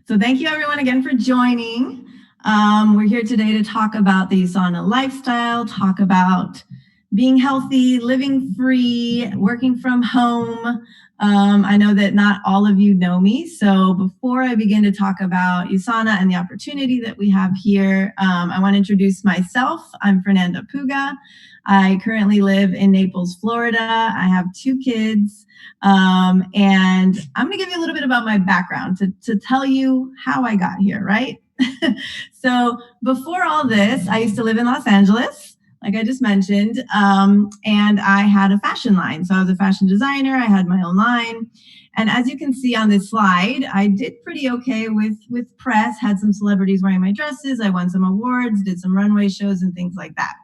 So thank you everyone again for joining. We're here today to talk about the USANA lifestyle, talk about being healthy, living free, working from home. I know that not all of you know me, so before I begin to talk about USANA and the opportunity that we have here, I want to introduce myself. I'm Fernanda Puga. I currently live in Naples, Florida. I have 2 kids. And I'm going to give you a little bit about my background to tell you how I got here, right? So before all this, I used to live in Los Angeles, like I just mentioned, and I had a fashion line. So I was a fashion designer. I had my own line. And as you can see on this slide, I did pretty okay with press, had some celebrities wearing my dresses. I won some awards, did some runway shows and things like that.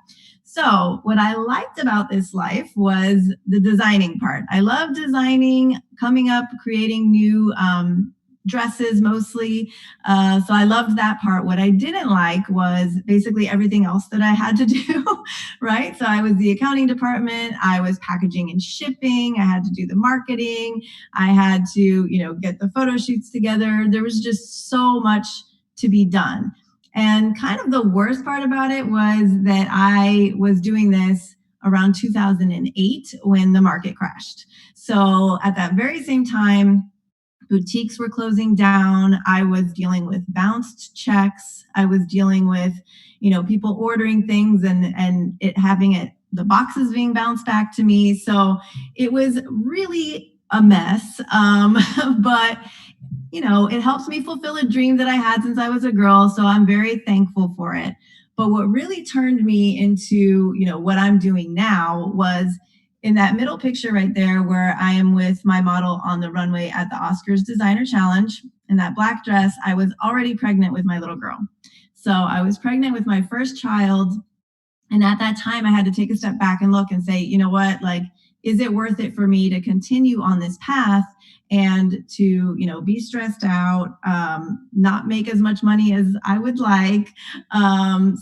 So what I liked about this life was the designing part. I love designing, coming up, creating new dresses mostly. So I loved that part. What I didn't like was basically everything else that I had to do, right? So I was the accounting department. I was packaging and shipping. I had to do the marketing. I had to, get the photo shoots together. There was just so much to be done. And kind of the worst part about it was that I was doing this around 2008 when the market crashed. So at that very same time, boutiques were closing down. I was dealing with bounced checks. I was dealing with, people ordering things and it having the boxes being bounced back to me. So it was really a mess. But it helps me fulfill a dream that I had since I was a girl. So I'm very thankful for it. But what really turned me into, what I'm doing now was in that middle picture right there where I am with my model on the runway at the Oscars Designer Challenge. In that black dress, I was already pregnant with my little girl. So I was pregnant with my first child. And at that time, I had to take a step back and look and say, you know what, is it worth it for me to continue on this path and to, be stressed out, not make as much money as I would like.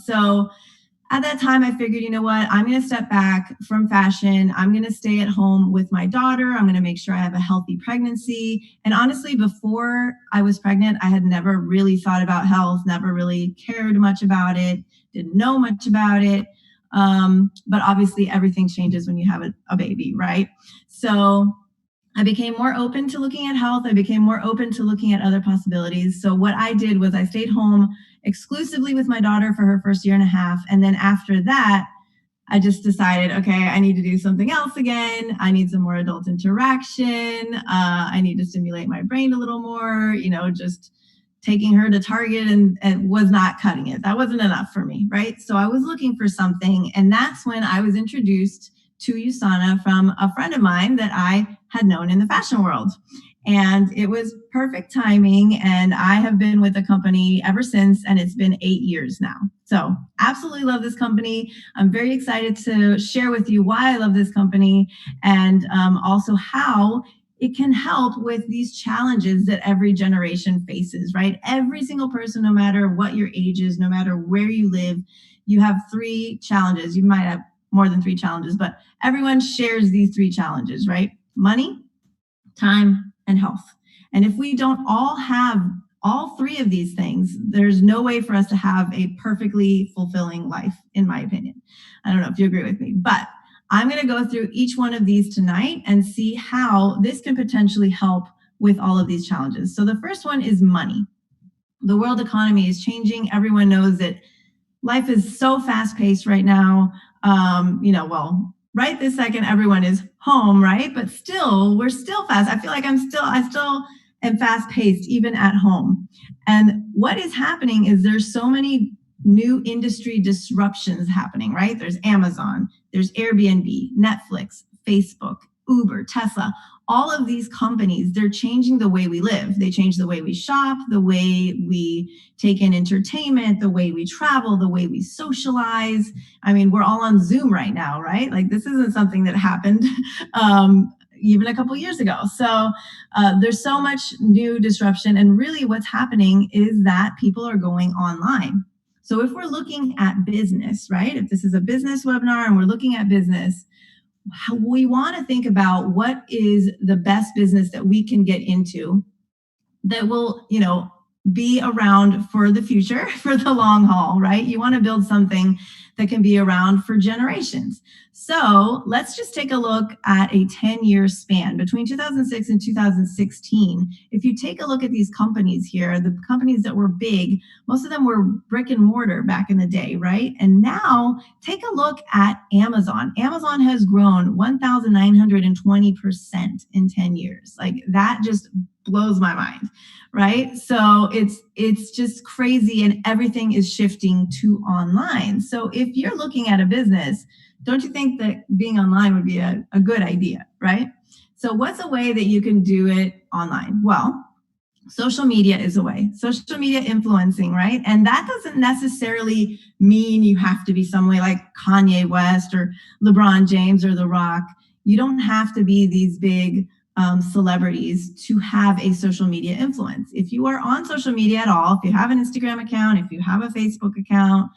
So at that time, I figured, you know what, I'm going to step back from fashion. I'm going to stay at home with my daughter. I'm going to make sure I have a healthy pregnancy. And honestly, before I was pregnant, I had never really thought about health, never really cared much about it, didn't know much about it. But obviously, everything changes when you have a baby, right? So I became more open to looking at health. I became more open to looking at other possibilities. So what I did was I stayed home exclusively with my daughter for her first year and a half. And then after that, I just decided, okay, I need to do something else again. I need some more adult interaction. I need to stimulate my brain a little more, just taking her to Target and was not cutting it. That wasn't enough for me, right? So I was looking for something. And that's when I was introduced to USANA from a friend of mine that I had known in the fashion world. And it was perfect timing. And I have been with the company ever since, and it's been 8 years now. So absolutely love this company. I'm very excited to share with you why I love this company and also how it can help with these challenges that every generation faces, right? Every single person, no matter what your age is, no matter where you live, you have 3 challenges. You might have more than 3 challenges, but everyone shares these 3 challenges, right? Money, time, and health. And if we don't all have all 3 of these things, there's no way for us to have a perfectly fulfilling life, in my opinion. I don't know if you agree with me, but I'm going to go through each one of these tonight and see how this can potentially help with all of these challenges. So the first one is money. The world economy is changing. Everyone knows that life is so fast paced right now. Right this second, everyone is home, right? But still, we're still fast. I feel like I still am fast paced even at home. And what is happening is there's so many new industry disruptions happening, right? There's Amazon, there's Airbnb, Netflix, Facebook, Uber, Tesla. All of these companies, they're changing the way we live. They change the way we shop, the way we take in entertainment, the way we travel, the way we socialize. I mean, we're all on Zoom right now, right? Like this isn't something that happened even a couple years ago. So there's so much new disruption. And really what's happening is that people are going online. So if we're looking at business, right? If this is a business webinar and we're looking at business, we want to think about what is the best business that we can get into that will, be around for the future, for the long haul, right? You want to build something that can be around for generations. So let's just take a look at a 10-year span between 2006 and 2016. If you take a look at these companies here, the companies that were big, most of them were brick and mortar back in the day, right? And now take a look at Amazon. Amazon has grown 1,920% in 10 years. Like that just blows my mind, right? So it's just crazy, and everything is shifting to online. So if you're looking at a business, don't you think that being online would be a good idea, right? So what's a way that you can do it online? Well, social media is a way. Social media influencing, right? And that doesn't necessarily mean you have to be some way like Kanye West or LeBron James or The Rock. You don't have to be these big celebrities to have a social media influence. If you are on social media at all, if you have an Instagram account, if you have a Facebook account,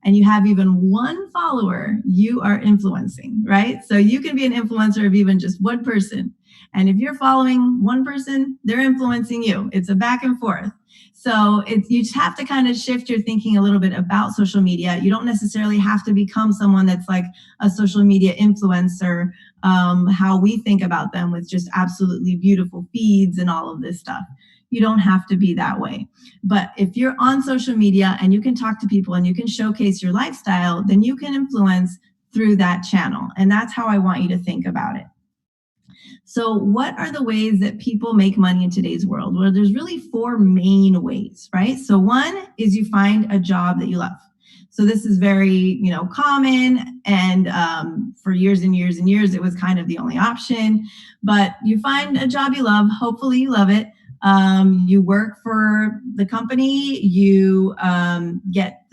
and you have even one follower, you are influencing, right? So you can be an influencer of even just one person. And if you're following one person, they're influencing you. It's a back and forth. So you just have to kind of shift your thinking a little bit about social media. You don't necessarily have to become someone that's like a social media influencer, how we think about them with just absolutely beautiful feeds and all of this stuff. You don't have to be that way. But if you're on social media and you can talk to people and you can showcase your lifestyle, then you can influence through that channel. And that's how I want you to think about it. So what are the ways that people make money in today's world? Well, there's really four main ways, right? So one is you find a job that you love. So this is very, common, and for years and years and years, it was kind of the only option. But you find a job you love. Hopefully, you love it. You work for the company. You get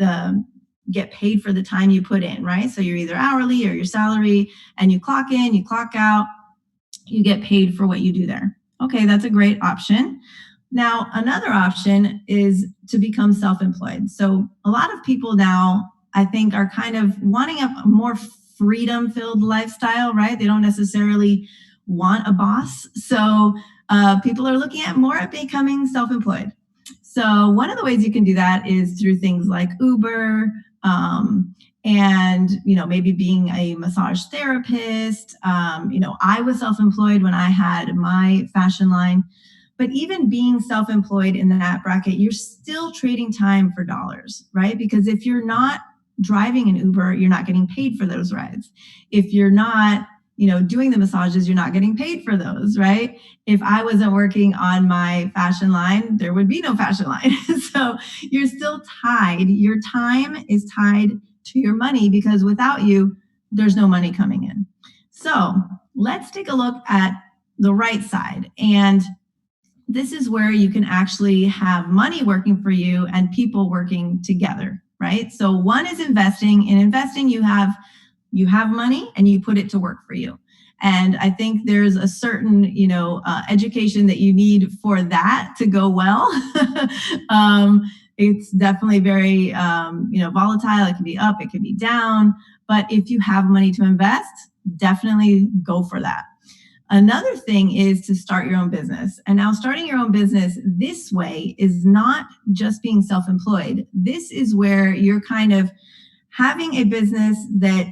paid for the time you put in, right? So you're either hourly or your salary, and you clock in, you clock out. You get paid for what you do there. Okay, that's a great option. Now, another option is to become self-employed. So a lot of people now, I think, are kind of wanting a more freedom-filled lifestyle, right? They don't necessarily want a boss. So people are looking at more at becoming self-employed. So one of the ways you can do that is through things like Uber, and maybe being a massage therapist. I was self-employed when I had my fashion line. But even being self-employed in that bracket, you're still trading time for dollars, right? Because if you're not driving an Uber, you're not getting paid for those rides. If you're not doing the massages, you're not getting paid for those, right? If I wasn't working on my fashion line, there would be no fashion line. So you're still tied. Your time is tied to your money, because without you, there's no money coming in. So let's take a look at the right side. And this is where you can actually have money working for you and people working together, right? So one is investing. In investing, you have money and you put it to work for you. And I think there's a certain, education that you need for that to go well. It's definitely very, volatile. It can be up, it can be down. But if you have money to invest, definitely go for that. Another thing is to start your own business. And now starting your own business this way is not just being self-employed. This is where you're kind of having a business that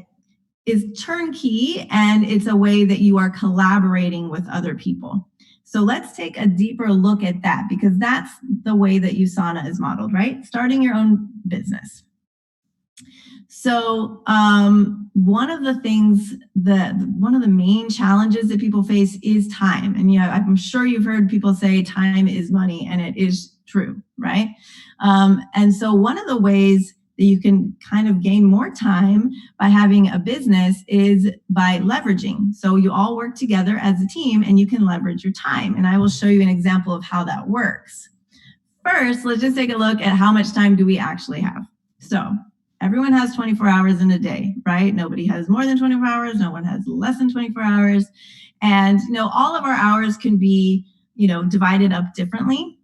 is turnkey, and it's a way that you are collaborating with other people. So let's take a deeper look at that, because that's the way that USANA is modeled, right? Starting your own business. So one of the main challenges that people face is time. And I'm sure you've heard people say time is money, and it is true, right? And so one of the ways that you can kind of gain more time by having a business is by leveraging. So you all work together as a team and you can leverage your time. And I will show you an example of how that works. First, let's just take a look at how much time do we actually have. So everyone has 24 hours in a day, right? Nobody has more than 24 hours. No one has less than 24 hours. And, all of our hours can be, divided up differently.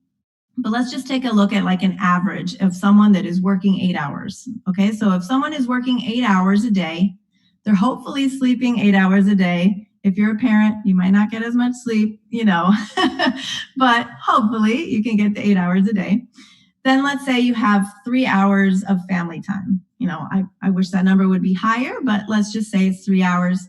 But let's just take a look at like an average of someone that is working 8 hours. Okay, so if someone is working 8 hours a day, they're hopefully sleeping 8 hours a day, If you're a parent, you might not get as much sleep, but hopefully you can get the 8 hours a day. Then let's say you have 3 hours of family time. I wish that number would be higher, but let's just say it's 3 hours.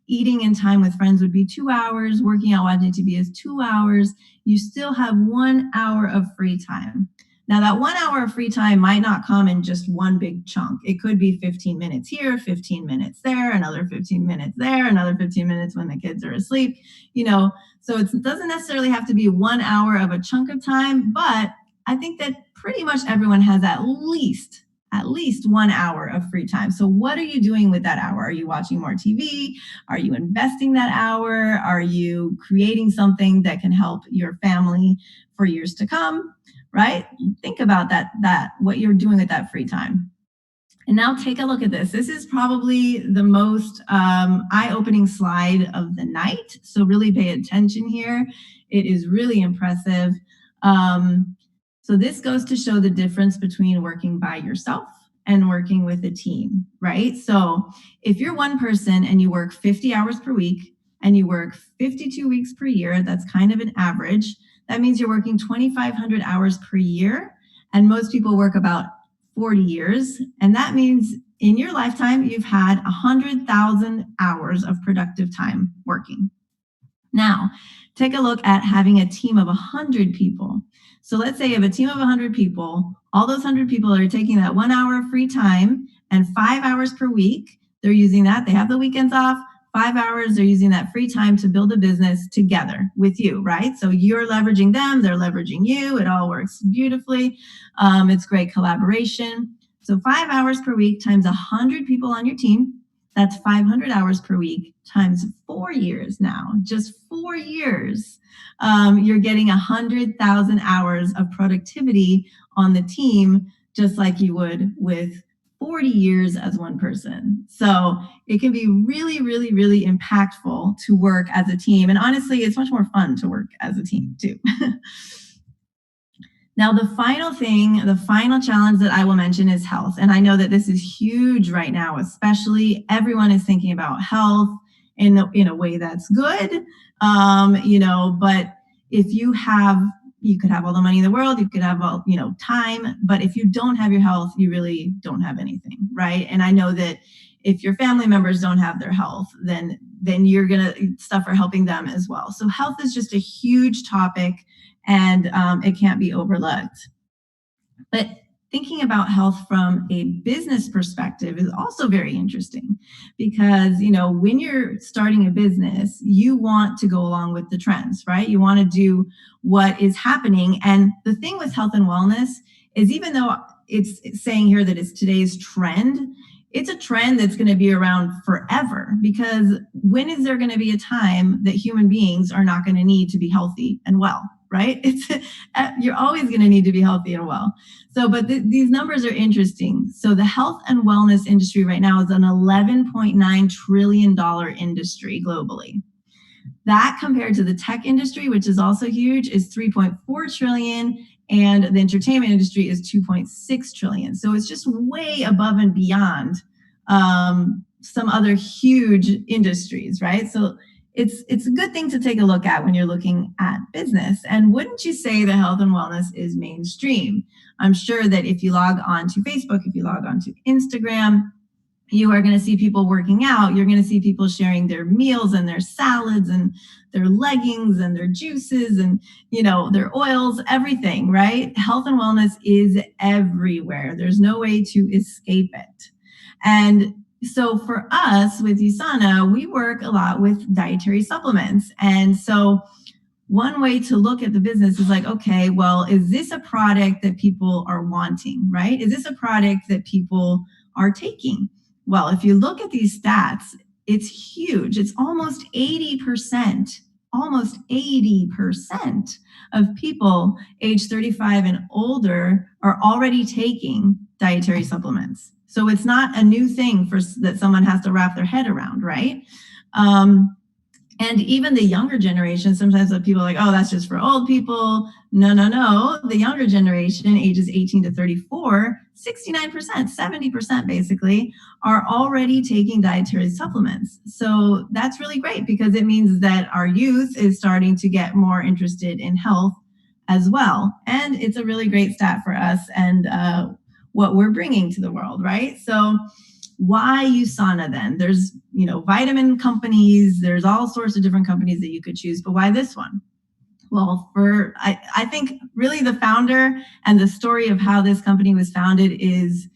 Eating and time with friends would be 2 hours. Working out, watching TV is 2 hours. You still have 1 hour of free time. Now, that 1 hour of free time might not come in just one big chunk. It could be 15 minutes here, 15 minutes there, another 15 minutes there, another 15 minutes when the kids are asleep. So it doesn't necessarily have to be 1 hour of a chunk of time, but I think that pretty much everyone has at least 1 hour of free time. So what are you doing with that hour? Are you watching more TV? Are you investing that hour? Are you creating something that can help your family for years to come? Right? Think about that what you're doing with that free time. And now take a look at this. This is probably the most eye-opening slide of the night. So really pay attention here. It is really impressive. So this goes to show the difference between working by yourself and working with a team, right? So if you're one person and you work 50 hours per week and you work 52 weeks per year, that's kind of an average. That means you're working 2,500 hours per year. And most people work about 40 years. And that means in your lifetime, you've had 100,000 hours of productive time working. Now, take a look at having a team of 100 people. So let's say you have a team of 100 people. All those 100 people are taking that 1 hour of free time and 5 hours per week. They're using that. They have the weekends off. 5 hours, they're using that free time to build a business together with you, right? So you're leveraging them. They're leveraging you. It all works beautifully. It's great collaboration. So 5 hours per week times 100 people on your team. That's 500 hours per week times 4 years now. Just 4 years. You're getting 100,000 hours of productivity on the team, just like you would with 40 years as one person. So it can be really, really, really impactful to work as a team. And honestly, it's much more fun to work as a team too. Now, the final challenge that I will mention is health. And I know that this is huge right now, especially everyone is thinking about health in a way that's good. But if you could have all the money in the world, you could have all, time, but if you don't have your health, you really don't have anything, right? And I know that if your family members don't have their health, then you're going to suffer helping them as well. So health is just a huge topic, and it can't be overlooked. But thinking about health from a business perspective is also very interesting because, when you're starting a business, you want to go along with the trends, right? You want to do what is happening. And the thing with health and wellness is, even though it's saying here that it's today's trend, it's a trend that's going to be around forever, because when is there going to be a time that human beings are not going to need to be healthy and well, right? You're always going to need to be healthy and well. So, but these numbers are interesting. So the health and wellness industry right now is an $11.9 trillion industry globally. That, compared to the tech industry, which is also huge, is 3.4 trillion, and the entertainment industry is 2.6 trillion. So it's just way above and beyond some other huge industries, right? So it's a good thing to take a look at when you're looking at business. And wouldn't you say that health and wellness is mainstream? I'm sure that if you log on to Facebook, if you log on to Instagram, you are going to see people working out. You're going to see people sharing their meals and their salads and their leggings and their juices and, their oils, everything, right? Health and wellness is everywhere. There's no way to escape it. And so for us with USANA, we work a lot with dietary supplements. And so one way to look at the business is like, okay, well, is this a product that people are wanting, right? Is this a product that people are taking? Well, if you look at these stats, it's huge. It's almost 80% of people age 35 and older are already taking dietary supplements. So it's not a new thing that someone has to wrap their head around, right? And even the younger generation, sometimes people are like, oh, that's just for old people. No, no, no. The younger generation, ages 18 to 34, 69%, 70% basically, are already taking dietary supplements. So that's really great because it means that our youth is starting to get more interested in health as well. And it's a really great stat for us and what we're bringing to the world, right? So why USANA then? There's, vitamin companies, there's all sorts of different companies that you could choose, but why this one? Well, I think really the founder and the story of how this company was founded is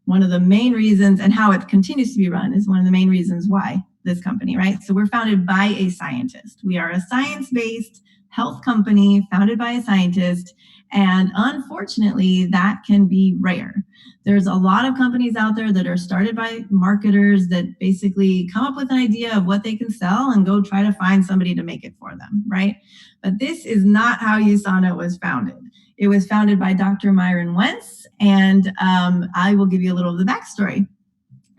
one of the main reasons, and how it continues to be run is one of the main reasons why this company, right? So we're founded by a scientist. We are a science-based health company founded by a scientist, and unfortunately, that can be rare. There's a lot of companies out there that are started by marketers that basically come up with an idea of what they can sell and go try to find somebody to make it for them, right? But this is not how USANA was founded. It was founded by Dr. Myron Wentz, and I will give you a little of the backstory.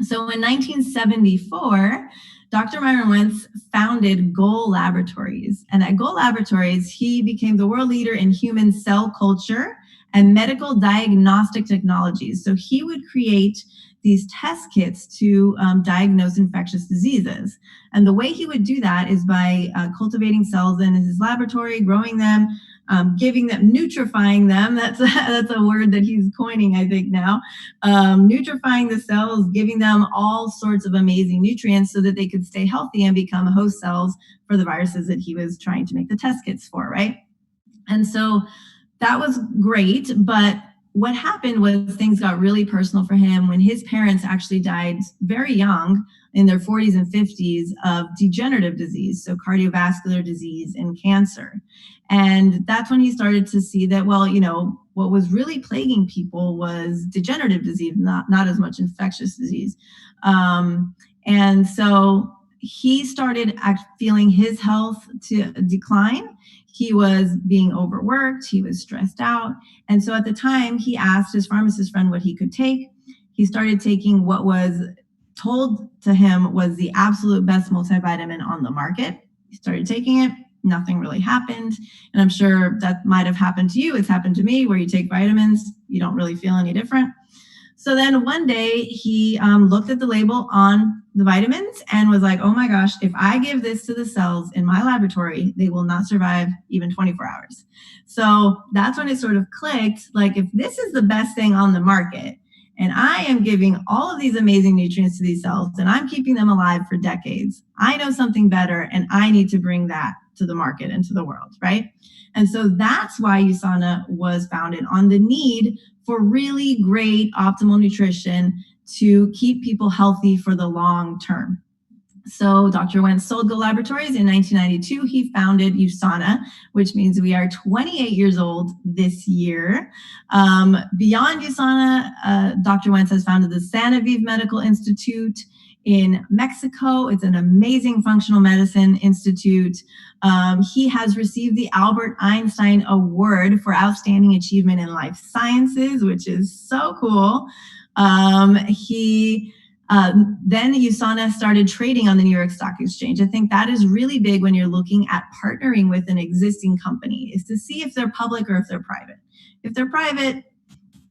So in 1974, Dr. Myron Wentz founded Goal Laboratories. And at Goal Laboratories, he became the world leader in human cell culture and medical diagnostic technologies. So he would create these test kits to diagnose infectious diseases. And the way he would do that is by cultivating cells in his laboratory, growing them, giving them, nutrifying them. That's a word that he's coining, I think now. Nutrifying the cells, giving them all sorts of amazing nutrients so that they could stay healthy and become host cells for the viruses that he was trying to make the test kits for, right? And so that was great, but what happened was things got really personal for him when his parents actually died very young, in their 40s and 50s, of degenerative disease, so cardiovascular disease and cancer. And that's when he started to see that, well, what was really plaguing people was degenerative disease, not as much infectious disease. And so he started feeling his health to decline. He was being overworked, he was stressed out. And so at the time, he asked his pharmacist friend what he could take. He started taking what was told to him was the absolute best multivitamin on the market. He started taking it, nothing really happened. And I'm sure that might have happened to you. It's happened to me, where you take vitamins, you don't really feel any different. So then one day he looked at the label on the vitamins and was like, oh my gosh, if I give this to the cells in my laboratory, they will not survive even 24 hours. So that's when it sort of clicked, like, if this is the best thing on the market, and I am giving all of these amazing nutrients to these cells, and I'm keeping them alive for decades, I know something better, and I need to bring that to the market and to the world, right? And so that's why USANA was founded, on the need for really great optimal nutrition to keep people healthy for the long term. So Dr. Wentz sold Goal Laboratories in 1992. He founded USANA, which means we are 28 years old this year. Beyond USANA, Dr. Wentz has founded the Sanoviv Medical Institute in Mexico. It's an amazing functional medicine institute. He has received the Albert Einstein Award for Outstanding Achievement in Life Sciences, which is so cool. Then USANA started trading on the New York Stock Exchange. I think that is really big when you're looking at partnering with an existing company, is to see if they're public or if they're private. If they're private,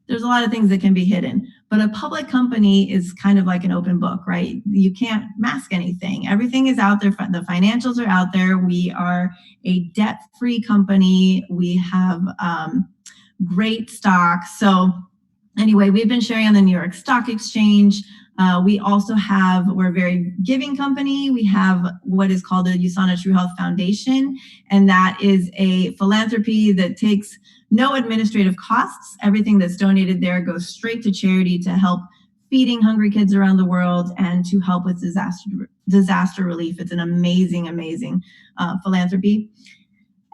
there's a lot of things that can be hidden, but a public company is kind of like an open book, right? You can't mask anything. Everything is out there. The financials are out there. We are a debt-free company. We have great stocks. So anyway, we've been sharing on the New York Stock Exchange. We're a very giving company. We have what is called the USANA True Health Foundation, and that is a philanthropy that takes no administrative costs. Everything that's donated there goes straight to charity to help feeding hungry kids around the world and to help with disaster relief. It's an amazing, amazing philanthropy.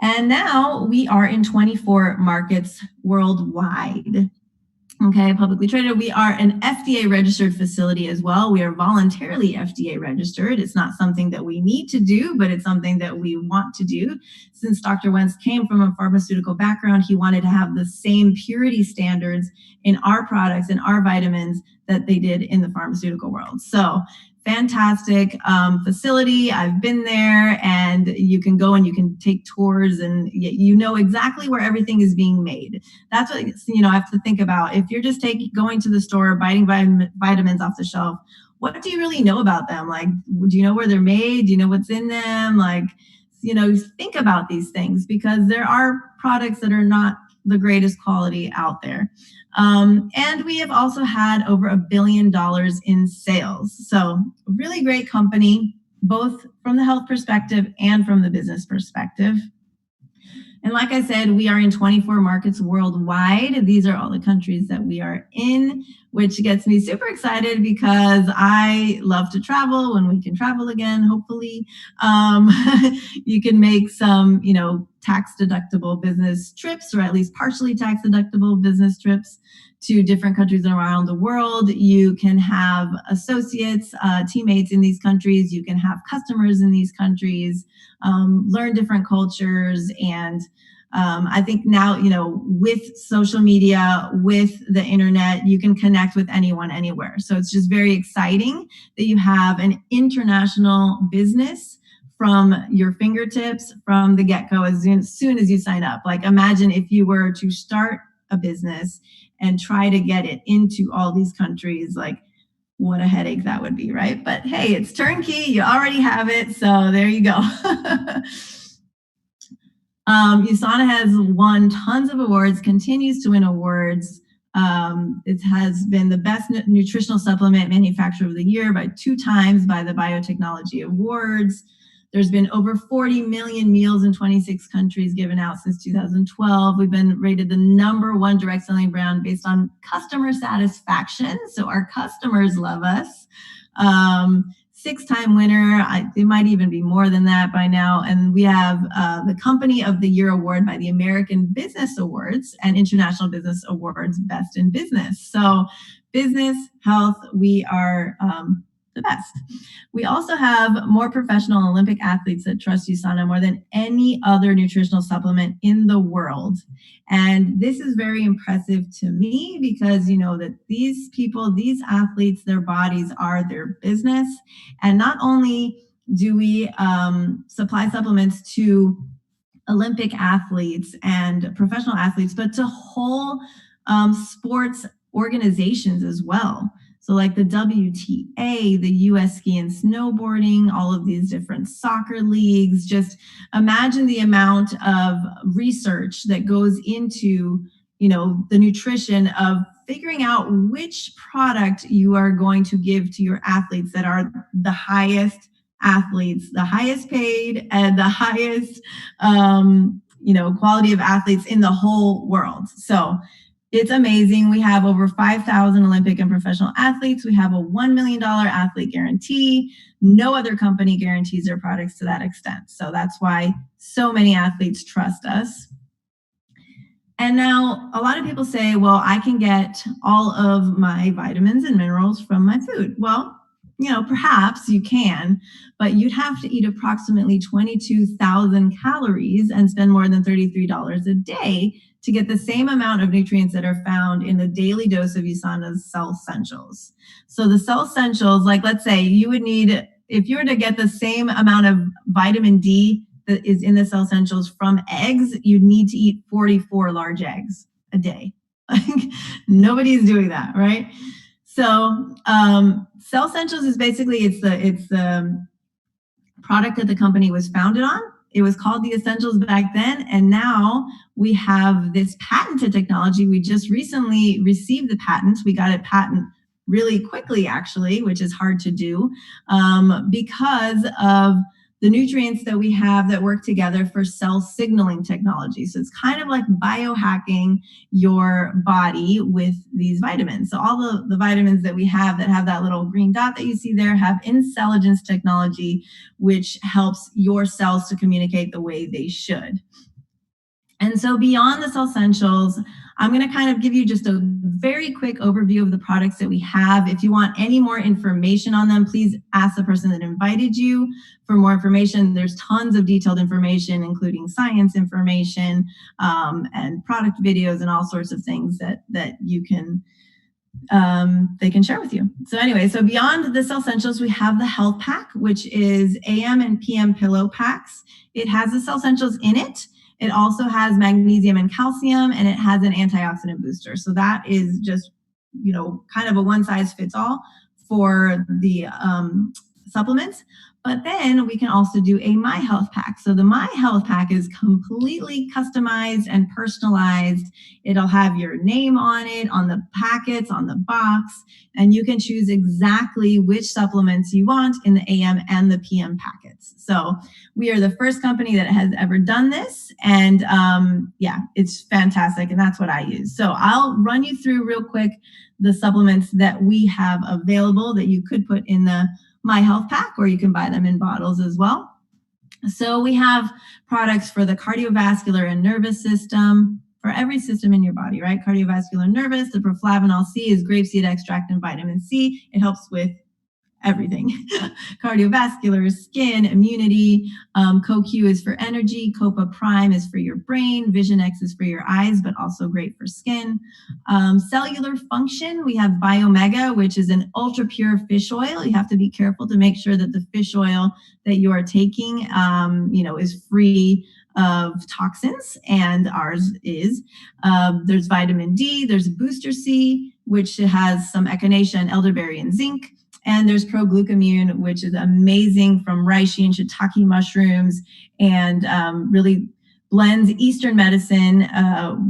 And now we are in 24 markets worldwide. Okay, publicly traded. We are an FDA registered facility as well. We are voluntarily FDA registered. It's not something that we need to do, but it's something that we want to do. Since Dr. Wentz came from a pharmaceutical background, he wanted to have the same purity standards in our products and our vitamins that they did in the pharmaceutical world. So fantastic facility. I've been there, and you can go and you can take tours, and you know exactly where everything is being made. That's what I have to think about. If you're just going to the store, biting vitamins off the shelf, what do you really know about them? Like, do you know where they're made? Do you know what's in them? Like, think about these things, because there are products that are not the greatest quality out there. And we have also had over $1 billion in sales. So, really great company, both from the health perspective and from the business perspective. And like I said, we are in 24 markets worldwide. These are all the countries that we are in, which gets me super excited because I love to travel when we can travel again, hopefully. You can make some, tax deductible business trips, or at least partially tax deductible business trips to different countries around the world. You can have associates, teammates in these countries. You can have customers in these countries, learn different cultures. And I think now, with social media, with the internet, you can connect with anyone, anywhere. So it's just very exciting that you have an international business from your fingertips from the get-go as soon as you sign up. Like, imagine if you were to start a business and try to get it into all these countries. Like, what a headache that would be, right? But hey, it's turnkey. You already have it. So there you go. USANA has won tons of awards, continues to win awards. It has been the best nutritional supplement manufacturer of the year by 2 times by the Biotechnology Awards. There's been over 40 million meals in 26 countries given out since 2012. We've been rated the #1 direct selling brand based on customer satisfaction. So our customers love us. 6-time winner. It might even be more than that by now. And we have the Company of the Year award by the American Business Awards and International Business Awards Best in Business. So business, health, we are the best. We also have more professional Olympic athletes that trust USANA more than any other nutritional supplement in the world. And this is very impressive to me because that these people, these athletes, their bodies are their business. And not only do we supply supplements to Olympic athletes and professional athletes, but to whole sports organizations as well. So like the WTA, the US Ski and Snowboarding, all of these different soccer leagues. Just imagine the amount of research that goes into, the nutrition of figuring out which product you are going to give to your athletes that are the highest athletes, the highest paid, and the highest, quality of athletes in the whole world. So it's amazing. We have over 5,000 Olympic and professional athletes. We have a $1 million athlete guarantee. No other company guarantees their products to that extent. So that's why so many athletes trust us. And now a lot of people say, well, I can get all of my vitamins and minerals from my food. Well, perhaps you can, but you'd have to eat approximately 22,000 calories and spend more than $33 a day to get the same amount of nutrients that are found in the daily dose of USANA's Cell Essentials. So the Cell Essentials, like let's say you would need, if you were to get the same amount of vitamin D that is in the Cell Essentials from eggs, you'd need to eat 44 large eggs a day. Nobody's doing that, right? So Cell Essentials is basically, it's the product that the company was founded on. It was called the Essentials back then, and now we have this patented technology. We just recently received the patent. We got it patent really quickly, actually, which is hard to do because of the nutrients that we have that work together for cell signaling technology. So it's kind of like biohacking your body with these vitamins. So all the vitamins that we have that little green dot that you see there have intelligence technology, which helps your cells to communicate the way they should. And so beyond the Cell Essentials, I'm going to kind of give you just a very quick overview of the products that we have. If you want any more information on them, please ask the person that invited you for more information. There's tons of detailed information, including science information and product videos and all sorts of things that you can they can share with you. So anyway, so beyond the Cell Essentials, we have the Health Pack, which is AM and PM pillow packs. It has the Cell Essentials in it. It also has magnesium and calcium, and it has an antioxidant booster. So that is just, kind of a one size fits all for the supplements. But then we can also do a My Health Pack. So the My Health Pack is completely customized and personalized. It'll have your name on it, on the packets, on the box, and you can choose exactly which supplements you want in the AM and the PM packets. So we are the first company that has ever done this. And yeah, it's fantastic. And that's what I use. So I'll run you through real quick the supplements that we have available that you could put in the My Health Pack, or you can buy them in bottles as well. So we have products for the cardiovascular and nervous system, for every system in your body, right? Cardiovascular, nervous. The proflavanol C is grapeseed extract and vitamin C. It helps with everything. Cardiovascular, skin, immunity. CoQ is for energy. Copa Prime is for your brain. Vision X is for your eyes, but also great for skin. Cellular function, we have Biomega, which is an ultra pure fish oil. You have to be careful to make sure that the fish oil that you are taking, is free of toxins, and ours is. There's vitamin D, there's Booster C, which has some echinacea and elderberry and zinc. And there's Proglucamune, which is amazing, from reishi and shiitake mushrooms, and really blends Eastern medicine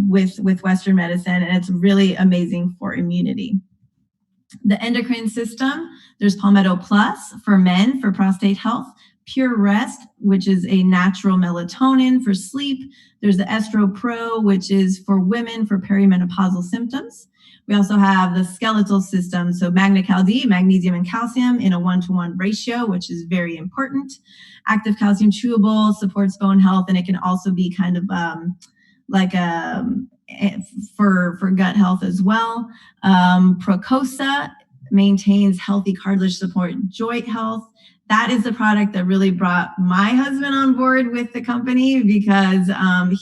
with Western medicine, and it's really amazing for immunity. The endocrine system, there's Palmetto Plus for men for prostate health, Pure Rest, which is a natural melatonin for sleep. There's the Estro Pro, which is for women for perimenopausal symptoms. We also have the skeletal system, so Magna-Cal D, magnesium and calcium in a 1-to-1 ratio, which is very important. Active calcium chewable supports bone health, and it can also be kind of like for gut health as well. Procosa maintains healthy cartilage support joint health. That is the product that really brought my husband on board with the company, because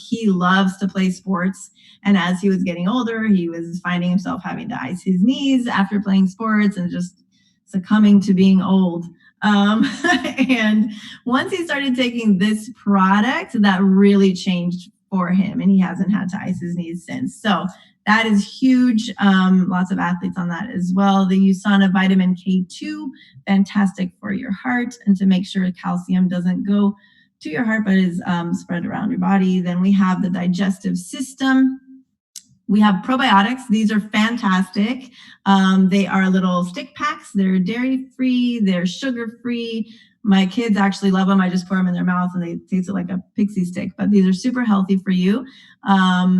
he loves to play sports. And as he was getting older, he was finding himself having to ice his knees after playing sports and just succumbing to being old. And once he started taking this product, that really changed for him, and he hasn't had to ice his knees since. So that is huge. Lots of athletes on that as well. The USANA vitamin K2, fantastic for your heart and to make sure calcium doesn't go to your heart but is spread around your body. Then we have the digestive system. We have probiotics. These are fantastic. They are little stick packs. They're dairy-free. They're sugar-free. My kids actually love them. I just pour them in their mouth and they taste like a pixie stick, but these are super healthy for you.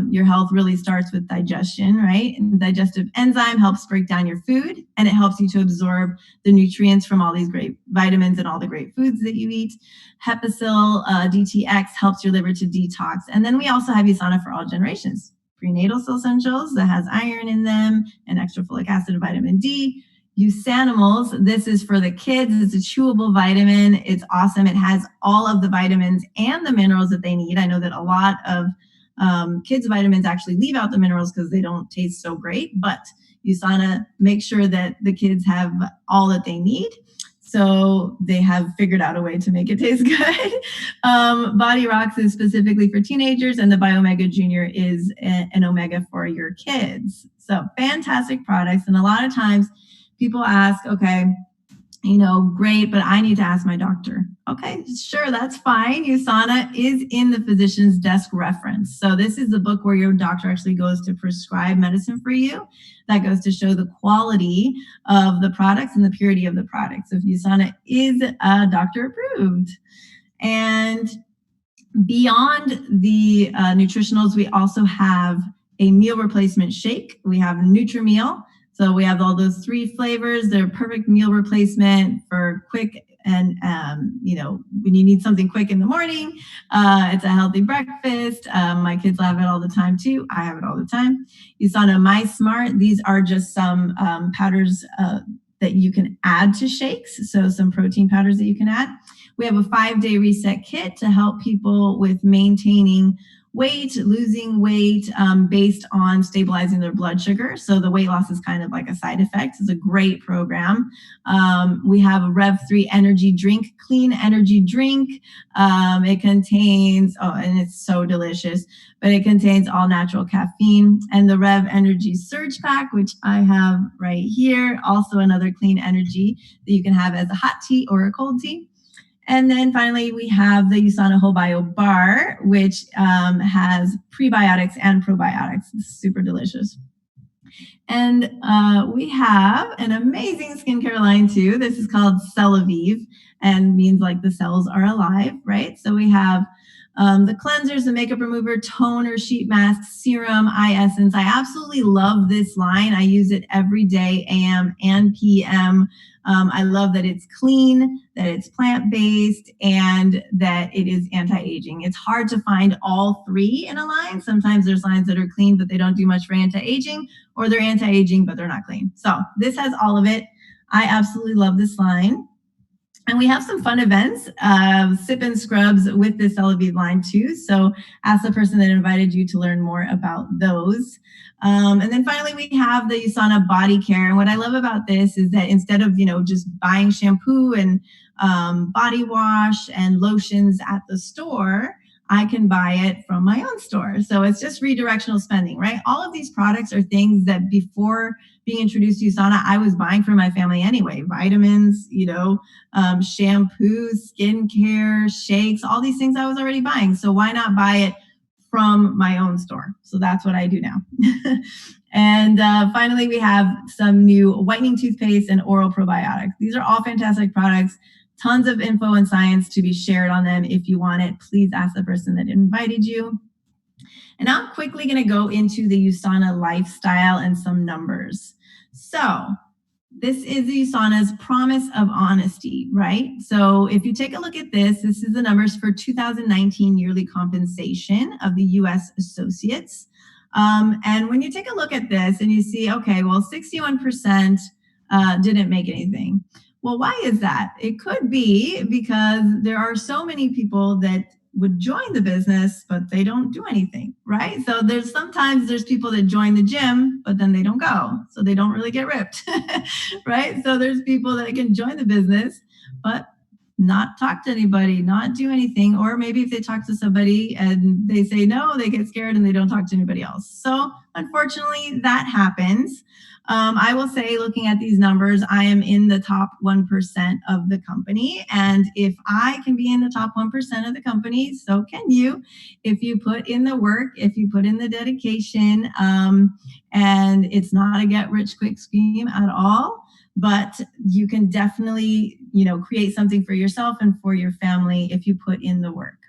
Your health really starts with digestion, right? And digestive enzyme helps break down your food, and it helps you to absorb the nutrients from all these great vitamins and all the great foods that you eat. Hepacil DTX helps your liver to detox. And then we also have USANA for all generations. Prenatal Cell Essentials that has iron in them and extra folic acid and vitamin D. Usanimals, this is for the kids. It's a chewable vitamin. It's awesome. It has all of the vitamins and the minerals that they need. I know that a lot of kids' vitamins actually leave out the minerals because they don't taste so great, but USANA makes sure that the kids have all that they need. So they have figured out a way to make it taste good. Body Rocks is specifically for teenagers, and the Biomega Junior is an omega for your kids. So fantastic products. And a lot of times people ask, okay, great, but I need to ask my doctor. Okay, sure, that's fine. USANA is in the physician's desk reference. So this is the book where your doctor actually goes to prescribe medicine for you. That goes to show the quality of the products and the purity of the products. So if USANA is doctor approved. And beyond the nutritionals, we also have a meal replacement shake. We have NutriMeal. So we have all those 3 flavors. They're perfect meal replacement for quick and, when you need something quick in the morning. It's a healthy breakfast. My kids have it all the time too. I have it all the time. USANA My Smart. These are just some powders that you can add to shakes. So some protein powders that you can add. We have a 5-day reset kit to help people with maintaining weight, losing weight based on stabilizing their blood sugar. So the weight loss is kind of like a side effect. It's a great program. We have a Rev 3 energy drink, clean energy drink. It contains, oh, and it's so delicious, but it contains all natural caffeine. And the Rev Energy Surge Pack, which I have right here, also another clean energy that you can have as a hot tea or a cold tea. And then finally, we have the USANA Whole Bio Bar, which has prebiotics and probiotics. It's super delicious. And we have an amazing skincare line too. This is called Celavive and means like the cells are alive, right? So we have the cleansers, the makeup remover, toner, sheet mask, serum, eye essence. I absolutely love this line. I use it every day, AM and PM. I love that it's clean, that it's plant-based, and that it is anti-aging. It's hard to find all three in a line. Sometimes there's lines that are clean, but they don't do much for anti-aging, or they're anti-aging, but they're not clean. So this has all of it. I absolutely love this line. And we have some fun events, sip and scrubs with this Celavive line too. So ask the person that invited you to learn more about those. And then finally, we have the USANA body care. And what I love about this is that instead of, just buying shampoo and body wash and lotions at the store, I can buy it from my own store. So it's just redirectional spending, right? All of these products are things that before being introduced to USANA, I was buying for my family anyway. Vitamins, shampoo, skincare, shakes, all these things I was already buying. So why not buy it from my own store? So that's what I do now. And finally, we have some new whitening toothpaste and oral probiotics. These are all fantastic products. Tons of info and science to be shared on them. If you want it, please ask the person that invited you. And now I'm quickly going to go into the USANA lifestyle and some numbers. So this is the USANA's promise of honesty, right? So if you take a look at this is the numbers for 2019 yearly compensation of the U.S. associates. And when you take a look at this and you see, okay, well, 61% didn't make anything. Well, why is that? It could be because there are so many people that would join the business, but they don't do anything, right? So sometimes there's people that join the gym, but then they don't go. So they don't really get ripped, right? So there's people that can join the business, but not talk to anybody, not do anything. Or maybe if they talk to somebody and they say no, they get scared and they don't talk to anybody else. So unfortunately, that happens. I will say, looking at these numbers, I am in the top 1% of the company. And if I can be in the top 1% of the company, so can you. If you put in the work, if you put in the dedication, and it's not a get rich quick scheme at all, but you can definitely, create something for yourself and for your family if you put in the work.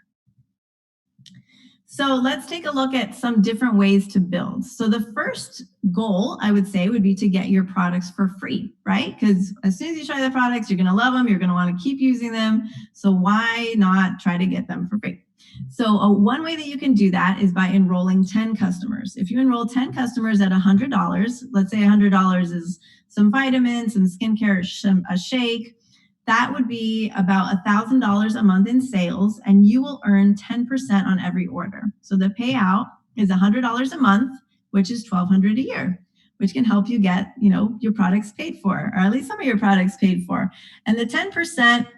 So let's take a look at some different ways to build. So the first goal, I would say, would be to get your products for free, right? Because as soon as you try the products, you're going to love them. You're going to want to keep using them. So why not try to get them for free? So one way that you can do that is by enrolling 10 customers. If you enroll 10 customers at $100, let's say $100 is some vitamins, some skincare, a shake, that would be about $1,000 a month in sales, and you will earn 10% on every order. So the payout is $100 a month, which is $1,200 a year, which can help you get, your products paid for, or at least some of your products paid for. And the 10%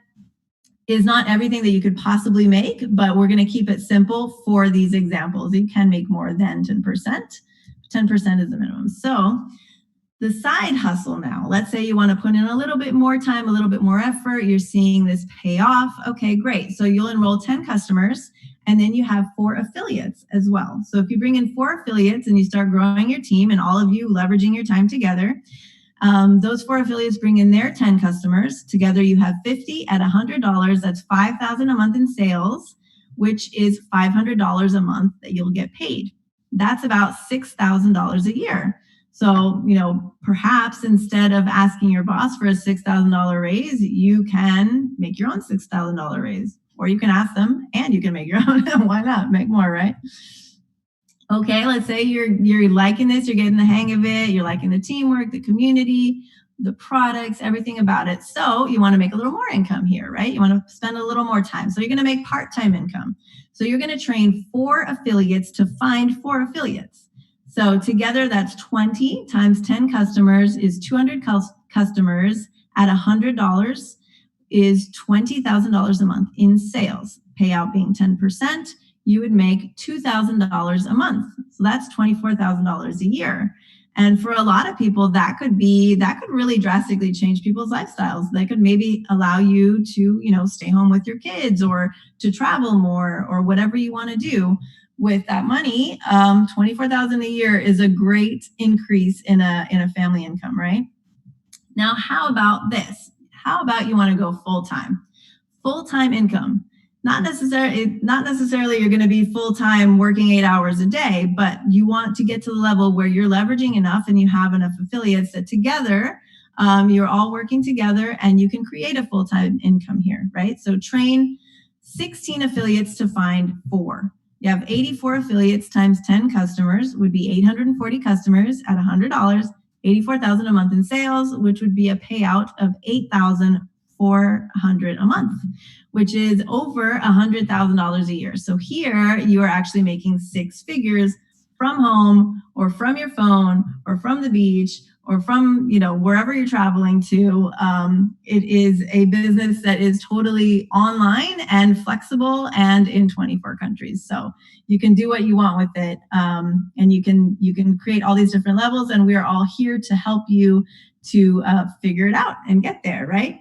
is not everything that you could possibly make, but we're going to keep it simple for these examples. You can make more than 10%. 10% is the minimum. So the side hustle now, let's say you want to put in a little bit more time, a little bit more effort. You're seeing this pay off. Okay, great. So you'll enroll 10 customers and then you have 4 affiliates as well. So if you bring in 4 affiliates and you start growing your team and all of you leveraging your time together, those 4 affiliates bring in their 10 customers. Together you have 50 at $100. That's $5,000 a month in sales, which is $500 a month that you'll get paid. That's about $6,000 a year. So, perhaps instead of asking your boss for a $6,000 raise, you can make your own $6,000 raise, or you can ask them and you can make your own. Why not? Make more, right? Okay, let's say you're liking this, you're getting the hang of it, you're liking the teamwork, the community. the products, everything about it. So you want to make a little more income here, right? You want to spend a little more time. So you're going to make part-time income. So you're going to train 4 affiliates to find 4 affiliates. So together, that's 20 times 10 customers is 200 customers at $100 is $20,000 a month in sales. Payout being 10%, you would make $2,000 a month. So that's $24,000 a year. And for a lot of people, that could really drastically change people's lifestyles. They could maybe allow you to, stay home with your kids or to travel more or whatever you want to do with that money. 24,000 a year is a great increase in a family income, right? Now, how about this? How about you want to go full-time? Full-time income. Not necessarily you're going to be full-time working 8 hours a day, but you want to get to the level where you're leveraging enough and you have enough affiliates that together you're all working together and you can create a full-time income here, right? So train 16 affiliates to find 4. You have 84 affiliates times 10 customers would be 840 customers at $100, 84,000 a month in sales, which would be a payout of $8,400 a month, which is over $100,000 a year. So here you are actually making 6 figures from home or from your phone or from the beach or from, wherever you're traveling to. It is a business that is totally online and flexible and in 24 countries. So you can do what you want with it. And you can create all these different levels, and we are all here to help you to figure it out and get there, right?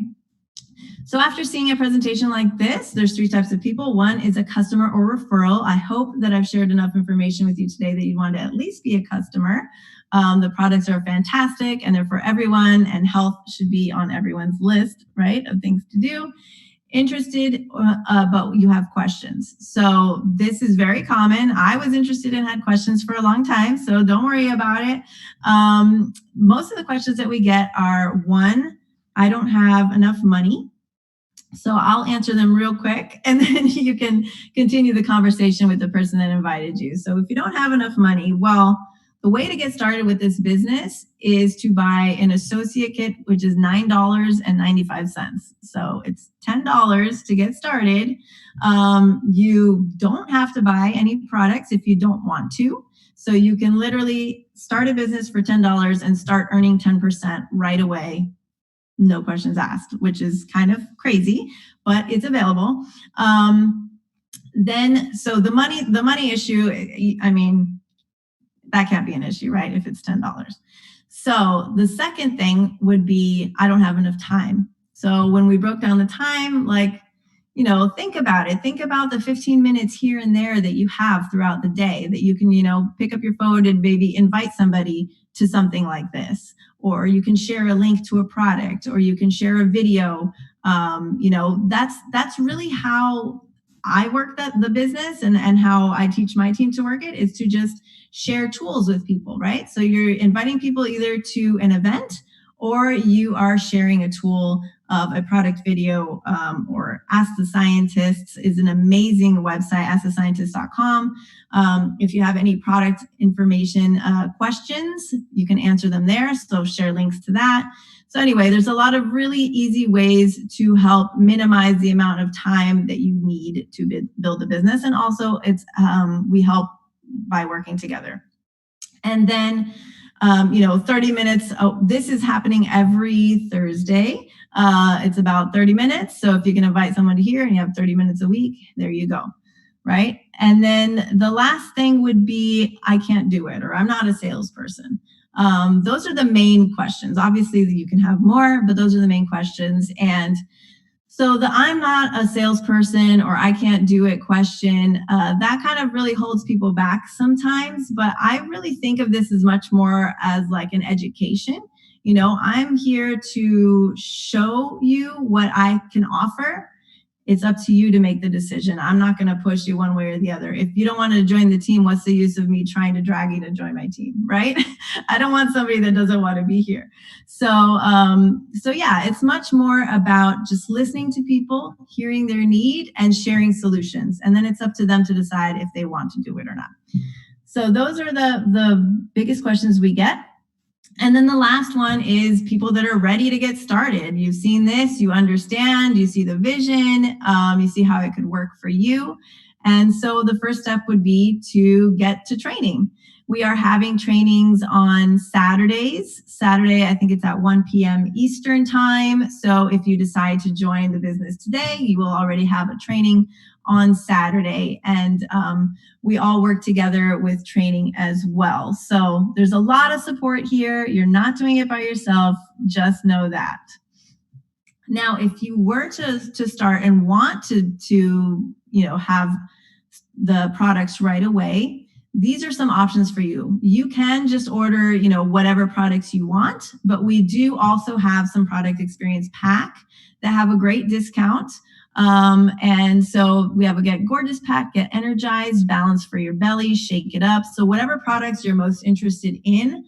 So after seeing a presentation like this, there's 3 types of people. One is a customer or referral. I hope that I've shared enough information with you today that you want to at least be a customer. The products are fantastic and they're for everyone, and health should be on everyone's list, right, of things to do. Interested, but you have questions. So this is very common. I was interested and had questions for a long time, so don't worry about it. Most of the questions that we get are, 1, I don't have enough money. So I'll answer them real quick, and then you can continue the conversation with the person that invited you. So if you don't have enough money, well, the way to get started with this business is to buy an associate kit, which is $9.95. So it's $10 to get started. You don't have to buy any products if you don't want to. So you can literally start a business for $10 and start earning 10% right away. No questions asked, which is kind of crazy, but it's available. So the money issue, I mean, that can't be an issue, right? If it's $10. So the second thing would be, I don't have enough time. So when we broke down the time, think about it. Think about the 15 minutes here and there that you have throughout the day that you can, pick up your phone and maybe invite somebody to something like this, or you can share a link to a product, or you can share a video. That's really how I work the business, and how I teach my team to work it, is to just share tools with people, right? So you're inviting people either to an event, or you are sharing a tool of a product video, or Ask the Scientists is an amazing website, askthescientist.com. If you have any product information questions, you can answer them there. So share links to that. So anyway, there's a lot of really easy ways to help minimize the amount of time that you need to build a business. And also we help by working together. And then 30 minutes. Oh, this is happening every Thursday. It's about 30 minutes. So if you can invite someone to here and you have 30 minutes a week, there you go. Right. And then the last thing would be, I can't do it, or I'm not a salesperson. Those are the main questions. Obviously you can have more, but those are the main questions. And so the I'm not a salesperson or I can't do it question, that kind of really holds people back sometimes. But I really think of this as much more as like an education. I'm here to show you what I can offer. It's up to you to make the decision. I'm not going to push you one way or the other. If you don't want to join the team, what's the use of me trying to drag you to join my team, right? I don't want somebody that doesn't want to be here. So yeah, it's much more about just listening to people, hearing their need, and sharing solutions. And then it's up to them to decide if they want to do it or not. So those are the biggest questions we get. And then the last one is people that are ready to get started. You've seen this, you understand, you see the vision, you see how it could work for you. And so the first step would be to get to training. We are having trainings on Saturdays. Saturday, I think it's at 1 p.m. Eastern time. So if you decide to join the business today, you will already have a training on Saturday. And we all work together with training as well. So there's a lot of support here. You're not doing it by yourself. Just know that. Now, if you were to start and want to have the products right away, these are some options for you. You can just order, whatever products you want, but we do also have some product experience pack that have a great discount. And so we have a Get Gorgeous pack, Get Energized, Balance for Your Belly, Shake It Up. So whatever products you're most interested in,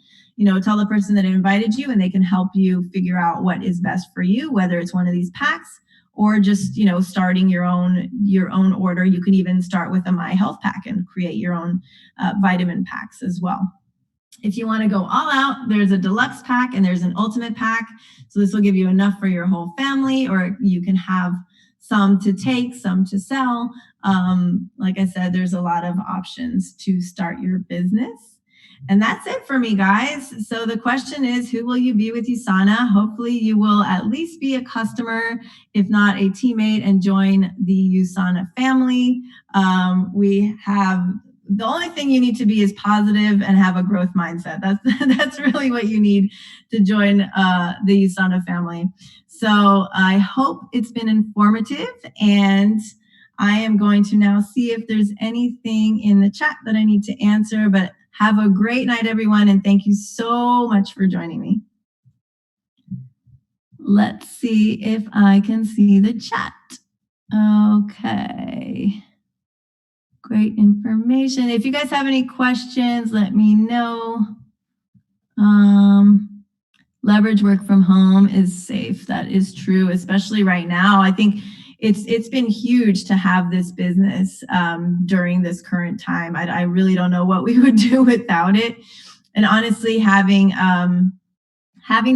tell the person that invited you and they can help you figure out what is best for you, whether it's one of these packs or just, starting your own order. You can even start with a My Health pack and create your own vitamin packs as well. If you want to go all out, there's a deluxe pack and there's an ultimate pack. So this will give you enough for your whole family, or you can have some to take, some to sell. Like I said, there's a lot of options to start your business. And that's it for me, guys. So the question is, who will you be with USANA? Hopefully you will at least be a customer, if not a teammate, and join the USANA family. The only thing you need to be is positive and have a growth mindset. That's really what you need to join the USANA family. So I hope it's been informative, and I am going to now see if there's anything in the chat that I need to answer, but have a great night, everyone, and thank you so much for joining me. Let's see if I can see the chat. Okay. Great information. If you guys have any questions, let me know. Leverage work from home is safe. That is true, especially right now. I think it's been huge to have this business during this current time. I really don't know what we would do without it. And honestly, having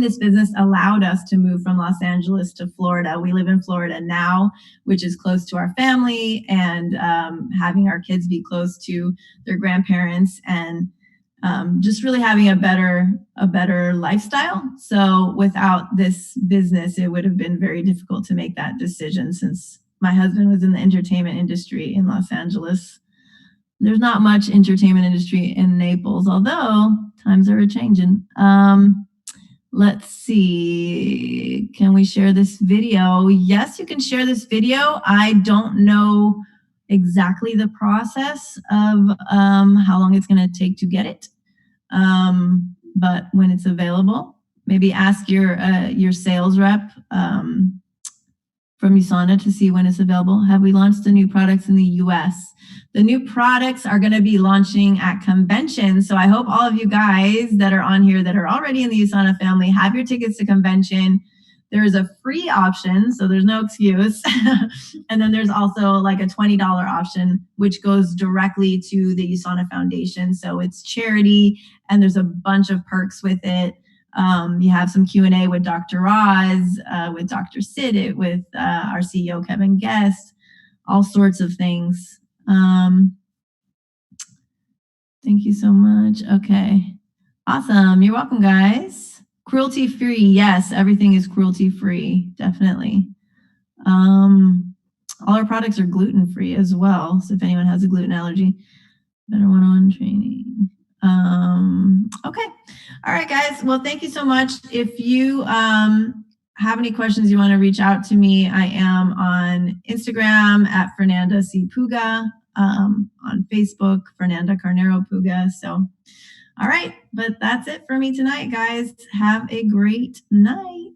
this business allowed us to move from Los Angeles to Florida. We live in Florida now, which is close to our family, and having our kids be close to their grandparents, and just really having a better lifestyle. So without this business, it would have been very difficult to make that decision, since my husband was in the entertainment industry in Los Angeles. There's not much entertainment industry in Naples, although times are a-changing. Let's see. Can we share this video? Yes, you can share this video. I don't know exactly the process of how long it's going to take to get it. But when it's available, maybe ask your sales rep from USANA to see when it's available. Have we launched the new products in the US? The new products are going to be launching at convention. So I hope all of you guys that are on here that are already in the USANA family have your tickets to convention. There is a free option, so there's no excuse. And then there's also like a $20 option, which goes directly to the USANA Foundation. So it's charity, and there's a bunch of perks with it. You have some Q&A with Dr. Roz, with Dr. Sid, with our CEO, Kevin Guest, all sorts of things. Thank you so much. Okay. Awesome. You're welcome, guys. Cruelty-free. Yes, everything is cruelty-free. Definitely. All our products are gluten-free as well. So if anyone has a gluten allergy, better one-on-one training. Okay. All right, guys. Well, thank you so much. If you have any questions, you want to reach out to me, I am on Instagram at Fernanda C. Puga, on Facebook, Fernanda Carnero Puga. So, all right. But that's it for me tonight, guys. Have a great night.